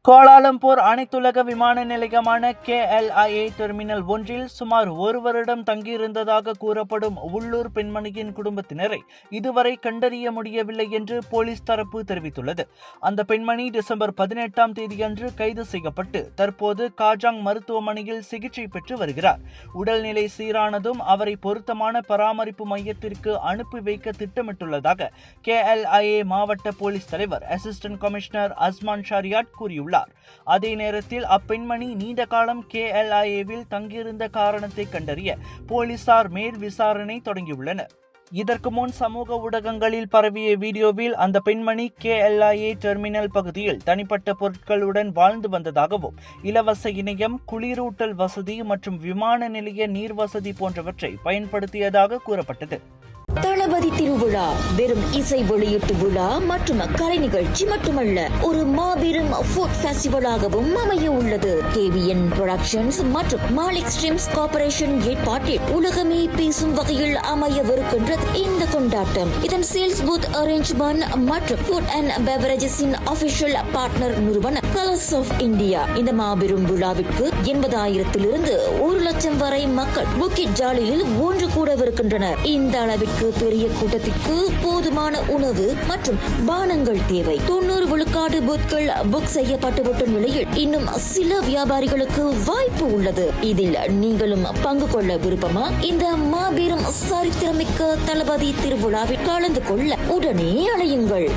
Kuala Lumpur அனைத்துலக விமான நிலையமான KLIA terminal ஒன்றில் சுமார் 1 வருடம் தங்கியிருந்ததாக கூறப்படும் உள்ளூர் பெண்மணியின் குடும்பத்தினரை இதுவரை கண்டறிய முடியவில்லை என்று போலீஸ் தரப்பு தெரிவித்துள்ளது. அந்த பெண்மணி டிசம்பர் 18ஆம் தேதியன்று கைது செய்யப்பட்டு தற்போது காஜாங் மருத்துவமனையில் சிகிச்சை பெற்று வருகிறார். உடல்நிலை சீரானதும் அவரை பொருத்தமான பராமரிப்பு மையத்திற்கு அனுப்பி வைக்க திட்டமிட்டுள்ளதாக KLIA மாவட்ட போலீஸ் தலைவர் அசிஸ்டன்ட் கமிஷனர் அஸ்மான் ஷரியாட் கூறியுள்ளார். அதே நேரத்தில் அப்பெண்மணி நீண்ட காலம் KLIA-வில் தங்கியிருந்த காரணத்தை கண்டறிய போலீசார் மேல் விசாரணை தொடங்கியுள்ளனர். இதற்கு முன் சமூக ஊடகங்களில் பரவிய வீடியோவில் அந்த பெண்மணி KLIA டெர்மினல் பகுதியில் தனிப்பட்ட பொருட்களுடன் வாழ்ந்து வந்ததாகவும் இலவச இணையம், குளிரூட்டல் வசதி மற்றும் விமான நிலைய நீர் வசதி போன்றவற்றை பயன்படுத்தியதாக கூறப்பட்டது. தளபதி திருவிழா வெறும் இசை வெளியீட்டு விழா மற்றும் கலை நிகழ்ச்சி மட்டுமல்ல, ஒரு மாபெரும் ஃபுட் ஃபெஸ்டிவலாகவும் அமைய உள்ளது. KVN புரொடக்ஷன்ஸ் மற்றும் மாலிக் ஸ்ட்ரீம்ஸ் கார்ப்பரேஷன் ஏற்பாட்டில் உலகமே பேசும் வகையில் அமையவிருக்கின்றது இந்த கொண்டாட்டம். இதன் சேல்ஸ் பூத் அரேஞ்ச்மெண்ட் மற்றும் ஃபுட் அண்ட் பெவரேஜஸின் ஆபிஷியல் பார்ட்னர் நிறுவனம் கலர்ஸ் ஆஃப் இந்தியா. இந்த மாபெரும் விழாவிற்கு 80,000 1 லட்சம் வரை மக்கள் புக்கிட் ஜாலியில் ஒன்று கூடவிருக்கின்றனர். இந்த அளவிற்கு பெரிய கூட்டத்திற்கு போதுமான உணவு மற்றும் பானங்கள் தேவை. 90 விழுக்காடு பூத்கள் புக் செய்யப்பட்டுவிட்ட நிலையில் இன்னும் சில வியாபாரிகளுக்கு வாய்ப்பு உள்ளது. இதில் நீங்களும் பங்கு கொள்ள விருப்பமா? இந்த மாபெரும் சரித்திரமிக்க தளபதி திருவிழாவில் கலந்து கொள்ள உடனே அழையுங்கள்.